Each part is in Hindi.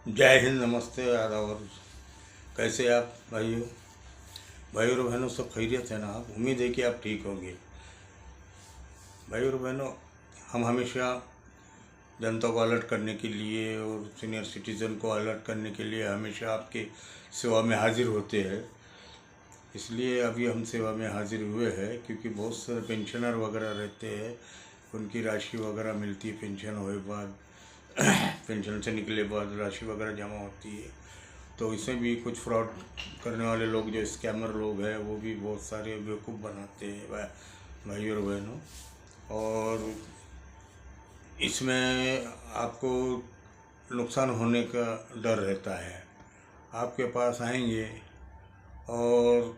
जय हिंद, नमस्ते, आदाब और कैसे आप भाइयों और बहनों, सब खैरियत है ना। आप उम्मीद है कि आप ठीक होंगे। भाइयों और बहनों, हम हमेशा जनता को अलर्ट करने के लिए और सीनियर सिटीज़न को अलर्ट करने के लिए हमेशा आपके सेवा में हाजिर होते हैं। इसलिए अभी हम सेवा में हाजिर हुए हैं क्योंकि बहुत सारे पेंशनर वगैरह रहते हैं, उनकी राशि वगैरह मिलती है पेंशन हुए बाद पेंशन से निकले बाद राशि वगैरह जमा होती है। तो इसमें भी कुछ फ्रॉड करने वाले लोग, जो स्कैमर लोग हैं, वो भी बहुत सारे बेवकूफ़ बनाते हैं भाई और बहनों। और इसमें आपको नुकसान होने का डर रहता है। आपके पास आएंगे और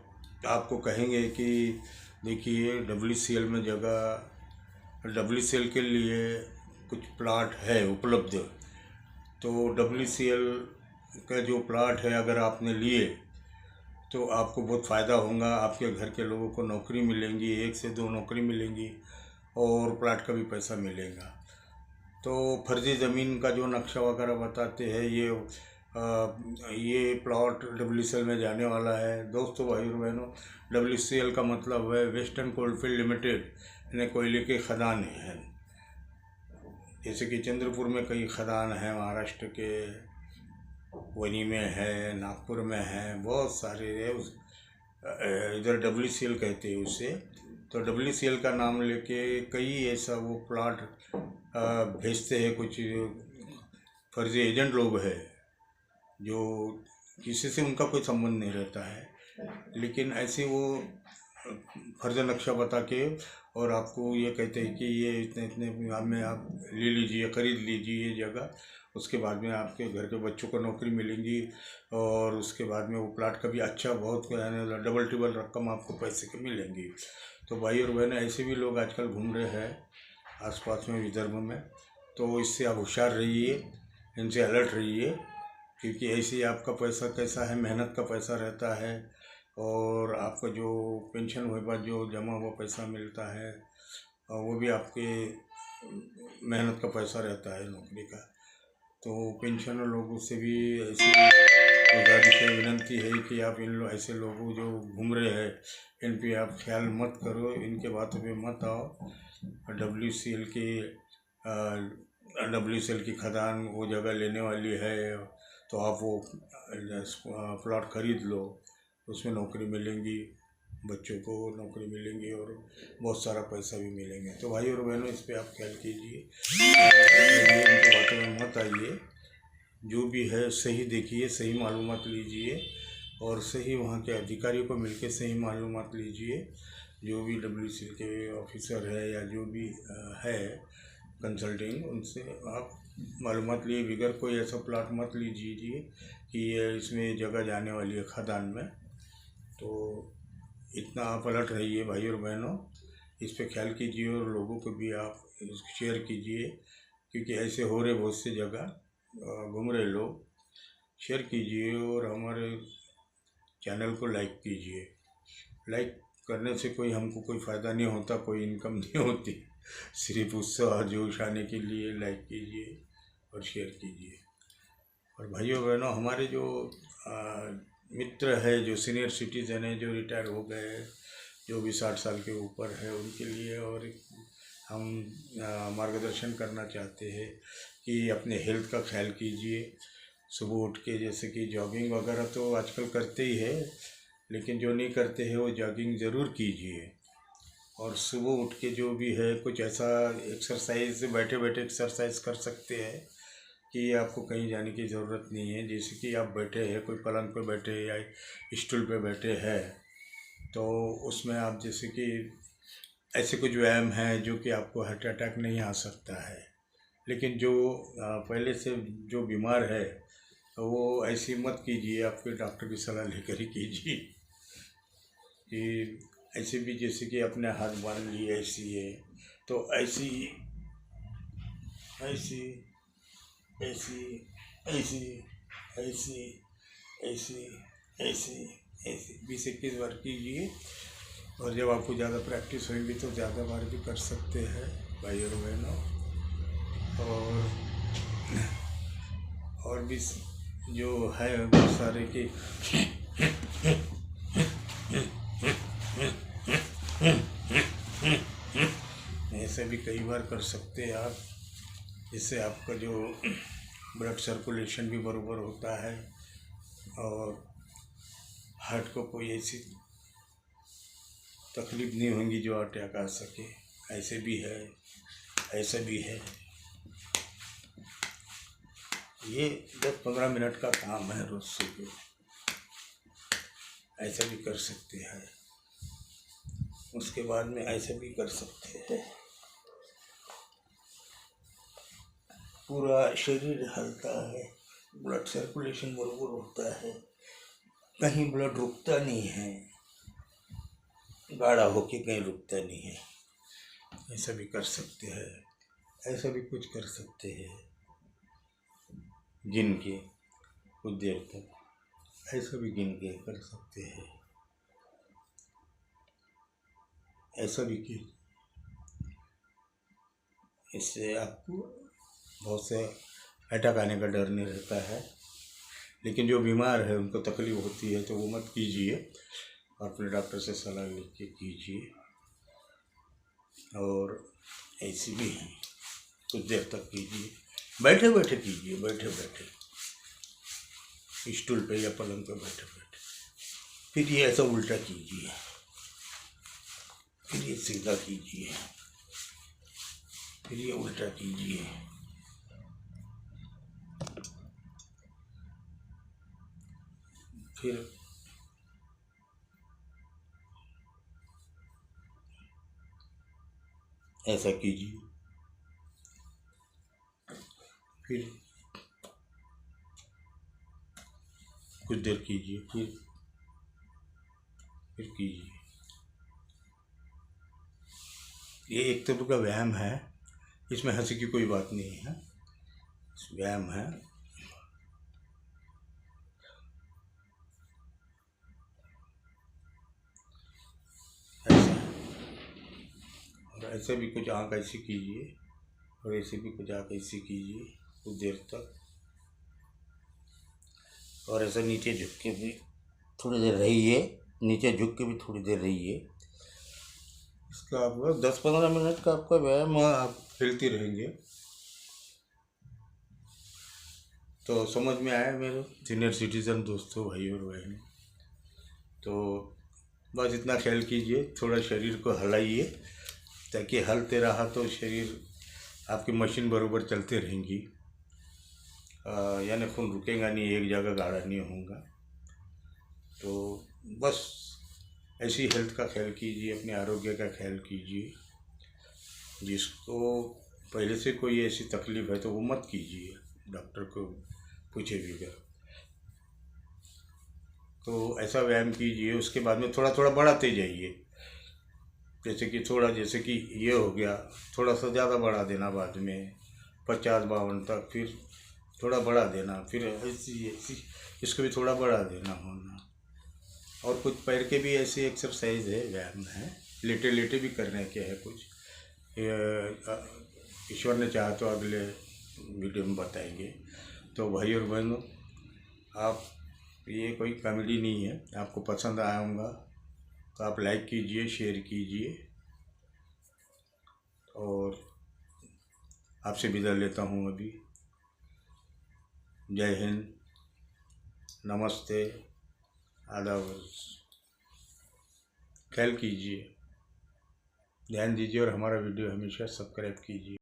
आपको कहेंगे कि देखिए WCL में जगह, WCL के लिए कुछ प्लाट है उपलब्ध। तो WCL का जो प्लाट है अगर आपने लिए तो आपको बहुत फ़ायदा होगा। आपके घर के लोगों को नौकरी मिलेंगी, 1 से 2 नौकरी मिलेंगी और प्लाट का भी पैसा मिलेगा। तो फर्जी ज़मीन का जो नक्शा वगैरह बताते हैं, ये प्लॉट WCL में जाने वाला है। दोस्तों, भाई और बहनों, WCL का मतलब है वेस्टर्न कोलफील्ड लिमिटेड, यानी कोयले के खदान हैं। जैसे कि चंद्रपुर में कई खदान हैं, महाराष्ट्र के वनी में है, नागपुर में है, बहुत सारे है। इधर WCL कहते हैं उसे। तो WCL का नाम लेके कई ऐसा वो प्लाट भेजते हैं। कुछ फर्जी एजेंट लोग हैं जो किसी से उनका कोई संबंध नहीं रहता है, लेकिन ऐसे वो फर्जी नक्शा बता के और आपको ये कहते हैं कि ये इतने इतने में आप ले लीजिए, खरीद लीजिए ये जगह। उसके बाद में आपके घर के बच्चों को नौकरी मिलेंगी और उसके बाद में वो प्लाट का भी अच्छा, बहुत डबल ट्रिबल रकम आपको पैसे के मिलेंगी। तो भाई और बहन, ऐसे भी लोग आजकल घूम रहे हैं आसपास में, विदर्भ में। तो इससे आप होशियार रहिए, इनसे अलर्ट रहिए, क्योंकि ऐसे ही आपका पैसा कैसा है, मेहनत का पैसा रहता है। और आपका जो पेंशन हुए बाद जो जमा हुआ पैसा मिलता है, वो भी आपके मेहनत का पैसा रहता है, नौकरी का। तो पेंशनर लोगों से भी ऐसी गुजारिश है, विनंती है कि आप ऐसे लोगों जो घूम रहे हैं, इन पे आप ख्याल मत करो, इनके बातों पे मत आओ। WCL की खदान वो जगह लेने वाली है, तो आप वो प्लॉट खरीद लो, उसमें नौकरी मिलेंगी, बच्चों को नौकरी मिलेंगी और बहुत सारा पैसा भी मिलेंगे। तो भाई और बहनों, इस पे आप ख्याल कीजिए, उनकी बातों में मत आइए। जो भी है सही देखिए, सही मालूमात लीजिए और सही वहाँ के अधिकारियों को मिलके सही मालूमात लीजिए। जो भी WCL के ऑफिसर है या जो भी है कंसल्टिंग, उनसे आप मालूमात लिए बगैर कोई ऐसा प्लाट मत लीजिए कि ये इसमें जगह जाने वाली है खदान में। तो इतना आप अलर्ट रहिए भाई और बहनों, इस पे ख्याल कीजिए और लोगों को भी आप शेयर कीजिए, क्योंकि ऐसे हो रहे बहुत सी जगह घूम रहे लोग। शेयर कीजिए और हमारे चैनल को लाइक कीजिए। लाइक करने से हमको कोई फ़ायदा नहीं होता, कोई इनकम नहीं होती, सिर्फ उत्साह जोश आने के लिए लाइक कीजिए और शेयर कीजिए। और भाइयों बहनों, हमारे जो मित्र है, जो सीनियर सिटीज़न है, जो रिटायर हो गए हैं, जो भी 60 साल के ऊपर है, उनके लिए और हम मार्गदर्शन करना चाहते हैं कि अपने हेल्थ का ख्याल कीजिए। सुबह उठ के जैसे कि जॉगिंग वगैरह तो आजकल करते ही है, लेकिन जो नहीं करते हैं वो जॉगिंग ज़रूर कीजिए। और सुबह उठ के जो भी है कुछ ऐसा एक्सरसाइज, बैठे बैठे एक्सरसाइज कर सकते हैं कि आपको कहीं जाने की ज़रूरत नहीं है। जैसे कि आप बैठे हैं, कोई पलंग पे बैठे या स्टूल पे बैठे हैं, तो उसमें आप जैसे कि ऐसे कुछ व्यायाम हैं जो कि आपको हार्ट अटैक नहीं आ सकता है। लेकिन जो पहले से जो बीमार है, तो वो ऐसी मत कीजिए, आपके डॉक्टर की सलाह लेकर ही कीजिए। कि ऐसे भी जैसे कि अपने हाथ बांध लिए ऐसी है, तो ऐसी ऐसी ऐसी ऐसी ऐसी ऐसी ऐसी ऐसी 20-21 बार कीजिए। और जब आपको ज़्यादा प्रैक्टिस होगी तो ज़्यादा बार भी कर सकते हैं भाई और बहनों। और भी जो है बहुत सारे के ऐसे भी कई बार कर सकते हैं आप। इससे आपका जो ब्लड सर्कुलेशन भी बराबर होता है और हार्ट को कोई ऐसी तकलीफ नहीं होगी जो अटैक आ सके। ऐसे भी है, ऐसा भी है। ये 10-15 मिनट का काम है रोज सुबह। ऐसा भी कर सकते हैं, उसके बाद में ऐसा भी कर सकते हैं। पूरा शरीर हलता है, ब्लड सर्कुलेशन बराबर होता है, कहीं ब्लड रुकता नहीं है, गाढ़ा होके कहीं रुकता नहीं है। ऐसा भी कर सकते हैं, ऐसा भी कुछ कर सकते हैं गिन के कुछ देर तक, ऐसा भी गिन के कर सकते हैं। ऐसा भी कि इससे आपको बहुत से अटैक आने का डर नहीं रहता है। लेकिन जो बीमार है उनको तकलीफ होती है तो वो मत कीजिए, अपने डॉक्टर से सलाह लेके कीजिए। और ऐसी भी है, कुछ देर तक कीजिए, बैठे बैठे कीजिए, बैठे बैठे स्टूल पे या पलंग पे बैठे बैठे। फिर ये ऐसा उल्टा कीजिए, फिर ये सीधा कीजिए, फिर ये उल्टा कीजिए। फिर ऐसा कीजिए, फिर कुछ देर कीजिए, फिर कीजिए। ये एक तरह का व्यायाम है, इसमें हंसी की कोई बात नहीं है, व्यायाम है। ऐसा और ऐसे भी कुछ आँख ऐसी कीजिए और ऐसे भी कुछ आँख ऐसी कीजिए कुछ देर तक। और ऐसा नीचे झुक के भी थोड़ी देर रहिए, नीचे झुक के भी थोड़ी देर रहिए। इसका आपका 10-15 मिनट का आपका व्यायाम आप हिलते रहेंगे। तो समझ में आया मेरे सीनियर सिटीजन दोस्तों, भाई और बहन। तो बस इतना ख्याल कीजिए, थोड़ा शरीर को हिलाइए, ताकि हलते रहा तो शरीर आपकी मशीन बराबर चलते रहेंगी, यानी खून रुकेगा नहीं, एक जगह गाढ़ा नहीं होगा। तो बस ऐसी हेल्थ का ख्याल कीजिए, अपने आरोग्य का ख्याल कीजिए। जिसको पहले से कोई ऐसी तकलीफ है तो वो मत कीजिए, डॉक्टर को पूछे बिना। तो ऐसा व्यायाम कीजिए, उसके बाद में थोड़ा थोड़ा बढ़ाते जाइए। जैसे कि ये हो गया, थोड़ा सा ज़्यादा बढ़ा देना, बाद में 50-52 तक, फिर थोड़ा बढ़ा देना, फिर ऐसी इसको भी थोड़ा बढ़ा देना होना। और कुछ पैर के भी ऐसी एक्सरसाइज है, व्यायाम है, लेटे लेटे भी करने के है कुछ। ईश्वर ने चाहा तो अगले वीडियो में बताएंगे। तो भाई और बहनों, आप, ये कोई कॉमेडी नहीं है, आपको पसंद आया होगा तो आप लाइक कीजिए, शेयर कीजिए। और आपसे विदा लेता हूँ अभी। जय हिंद, नमस्ते, आदाब। ख्याल कीजिए, ध्यान दीजिए और हमारा वीडियो हमेशा सब्सक्राइब कीजिए।